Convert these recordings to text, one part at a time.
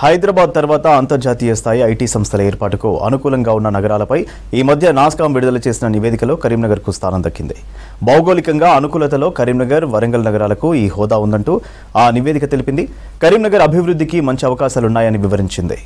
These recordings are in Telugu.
హైదరాబాద్ తర్వాత అంతర్జాతీయ స్థాయి ఐటీ సంస్థల ఏర్పాటుకు అనుకూలంగా ఉన్న నగరాలపై ఈ మధ్య నాస్కామ్ విడుదల చేసిన నివేదికలో కరీంనగర్కు స్థానం దక్కింది. భౌగోళికంగా అనుకూలతలో కరీంనగర్, వరంగల్ నగరాలకు ఈ హోదా ఉందంటూ ఆ నివేదిక తెలిపింది. కరీంనగర్ అభివృద్ధికి మంచి అవకాశాలున్నాయని వివరించింది.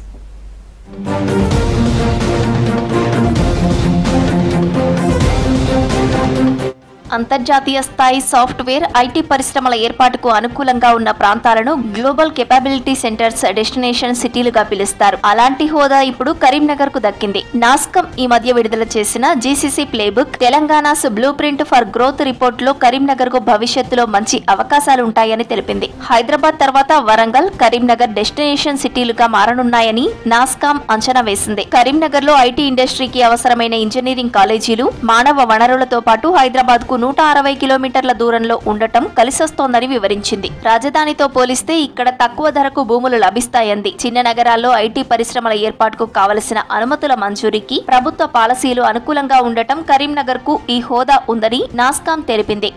అంతర్జాతీయ స్థాయి సాఫ్ట్వేర్, ఐటీ పరిశ్రమల ఏర్పాటుకు అనుకూలంగా ఉన్న ప్రాంతాలను గ్లోబల్ కేపబిలిటీ సెంటర్స్, డెస్టినేషన్ సిటీలుగా పిలుస్తారు. అలాంటి హోదా ఇప్పుడు కరీంనగర్ కు దక్కింది. నాస్కామ్ ఈ మధ్య విడుదల చేసిన GCC playbook, Telangana's blue print for growth report లో కరీంనగర్ కు భవిష్యత్తులో మంచి అవకాశాలు ఉంటాయని తెలిపింది. హైదరాబాద్ తర్వాత వరంగల్, కరీంనగర్ డెస్టినేషన్ సిటీలుగా మారనున్నాయని నాస్కామ్ అంచనా వేసింది. కరీంనగర్ లో ఐటీ ఇండస్ట్రీకి అవసరమైన ఇంజనీరింగ్ కాలేజీలు, మానవ వనరులతో పాటు హైదరాబాద్ కు 160 కిలోమీటర్ల దూరంలో ఉండటం కలిసొస్తోందని వివరించింది. రాజధానితో పోలిస్తే ఇక్కడ తక్కువ ధరకు భూములు లభిస్తాయంది. చిన్న నగరాల్లో ఐటీ పరిశ్రమల ఏర్పాటుకు కావలసిన అనుమతుల మంజూరీకి ప్రభుత్వ పాలసీలు అనుకూలంగా ఉండటం కరీంనగర్ కు ఈ హోదా ఉందని నాస్కామ్ తెలిపింది.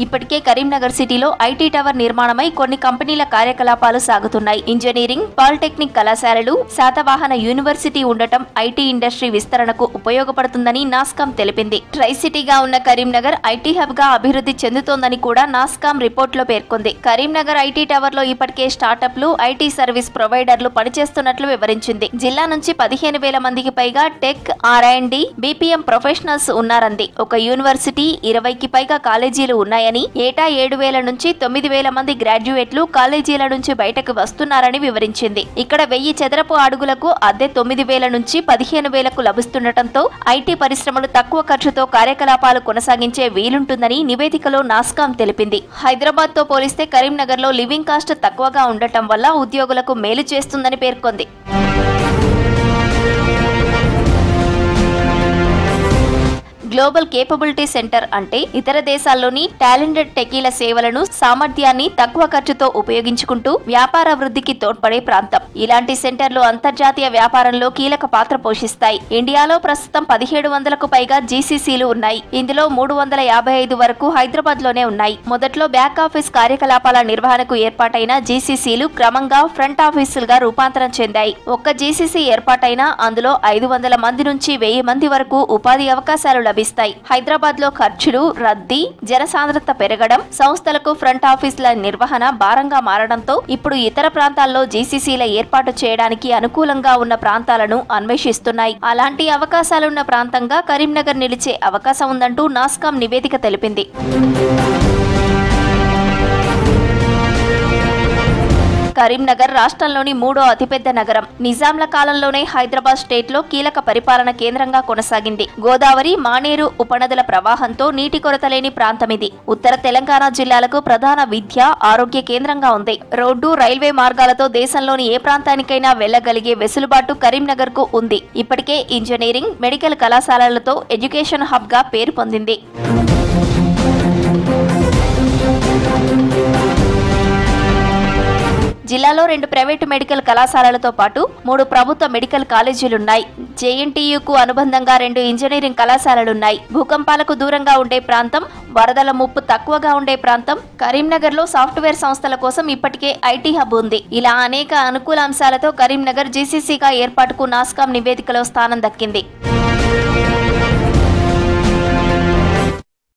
ఇప్పటికే కరీంనగర్ సిటీలో ఐటీ టవర్ నిర్మాణమై కొన్ని కంపెనీల కార్యకలాపాలు సాగుతున్నాయి. ఇంజనీరింగ్, పాలిటెక్నిక్ కళాశాలలు, శాతవాహన యూనివర్సిటీ ఉండటం ఐటీ ఇండస్ట్రీ విస్తరణకు ఉపయోగపడుతుందని నాస్కామ్ తెలిపింది. ట్రై సిటీగా ఉన్న కరీంనగర్ ఐటీ హబ్ గా అభివృద్ధి చెందుతోందని కూడా నాస్కామ్ రిపోర్ట్ లో పేర్కొంది. కరీంనగర్ ఐటీ టవర్ లో ఇప్పటికే స్టార్టప్లు, ఐటీ సర్వీస్ ప్రొవైడర్లు పనిచేస్తున్నట్లు వివరించింది. జిల్లా నుంచి 15,000 మందికి పైగా టెక్, R&D, BPM ప్రొఫెషనల్స్ ఉన్నారంది. ఒక యూనివర్సిటీ, 20కి పైగా కాలేజీలు ఉన్నాయి. ఏటా 7,000 నుంచి 9,000 మంది గ్రాడ్యుయేట్లు కాలేజీల నుంచి బయటకు వస్తున్నారని వివరించింది. ఇక్కడ 1000 చదరపు అడుగులకు అద్దె 9,000 నుంచి 15,000కు లభిస్తుండటంతో ఐటీ పరిశ్రమలు తక్కువ ఖర్చుతో కార్యకలాపాలు కొనసాగించే వీలుంటుందని నివేదికలో నాస్కామ్ తెలిపింది. హైదరాబాద్ తో పోలిస్తే కరీంనగర్ లో లివింగ్ కాస్ట్ తక్కువగా ఉండటం వల్ల ఉద్యోగులకు మేలు చేస్తుందని పేర్కొంది. గ్లోబల్ కేపబిలిటీ సెంటర్ అంటే ఇతర దేశాల్లోని టాలెంటెడ్ టెకీల సేవలను, సామర్థ్యాన్ని తక్కువ ఖర్చుతో ఉపయోగించుకుంటూ వ్యాపార వృద్ధికి తోడ్పడే ప్రాంతం. ఇలాంటి సెంటర్లు అంతర్జాతీయ వ్యాపారంలో కీలక పాత్ర పోషిస్తాయి. ఇండియాలో ప్రస్తుతం 1700కు పైగా జీసీసీలు ఉన్నాయి. ఇందులో 355 వరకు హైదరాబాద్ లోనే ఉన్నాయి. మొదట్లో బ్యాక్ ఆఫీస్ కార్యకలాపాల నిర్వహణకు ఏర్పాటైన జీసీసీలు క్రమంగా ఫ్రంట్ ఆఫీసులుగా రూపాంతరం చెందాయి. ఒక్క జీసీసీ ఏర్పాటైనా అందులో 500 మంది నుంచి 1000 మంది వరకు ఉపాధి అవకాశాలు లభిస్తాయి. హైదరాబాద్ లో ఖర్చులు, రద్దీ, జనసాంద్రత పెరగడం సంస్థలకు ఫ్రంట్ ఆఫీసుల నిర్వహణ భారంగా మారడంతో ఇప్పుడు ఇతర ప్రాంతాల్లో జీసీసీల ఏర్పాటు చేయడానికి అనుకూలంగా ఉన్న ప్రాంతాలను అన్వేషిస్తున్నాయి. అలాంటి అవకాశాలున్న ప్రాంతంగా కరీంనగర్ నిలిచే అవకాశం ఉందంటూ నాస్కామ్ నివేదిక తెలిపింది. కరీంనగర్ రాష్ట్రంలోని 3వ అతిపెద్ద నగరం. నిజాంల కాలంలోనే హైదరాబాద్ స్టేట్ లో కీలక పరిపాలన కేంద్రంగా కొనసాగింది. గోదావరి, మానేరు ఉపనదుల ప్రవాహంతో నీటి కొరత లేని ప్రాంతం ఇది. ఉత్తర తెలంగాణ జిల్లాలకు ప్రధాన విద్య, ఆరోగ్య కేంద్రంగా ఉంది. రోడ్డు, రైల్వే మార్గాలతో దేశంలోని ఏ ప్రాంతానికైనా వెళ్లగలిగే వెసులుబాటు కరీంనగర్ కు ఉంది. ఇప్పటికే ఇంజనీరింగ్, మెడికల్ కళాశాలలతో ఎడ్యుకేషన్ హబ్ గా పేరు పొందింది. జిల్లాలో 2 ప్రైవేటు మెడికల్ కళాశాలలతో పాటు 3 ప్రభుత్వ మెడికల్ కాలేజీలున్నాయి. జేఎన్టీయూకు అనుబంధంగా 2 ఇంజనీరింగ్ కళాశాలలున్నాయి. భూకంపాలకు దూరంగా ఉండే ప్రాంతం, వరదల ముప్పు తక్కువగా ఉండే ప్రాంతం. కరీంనగర్ లో సాఫ్ట్వేర్ సంస్థల కోసం ఇప్పటికే ఐటీ హబ్ ఉంది. ఇలా అనేక అనుకూల అంశాలతో కరీంనగర్ జీసీసీగా ఏర్పాటుకు నాస్కామ్ నివేదికలో స్థానం దక్కింది.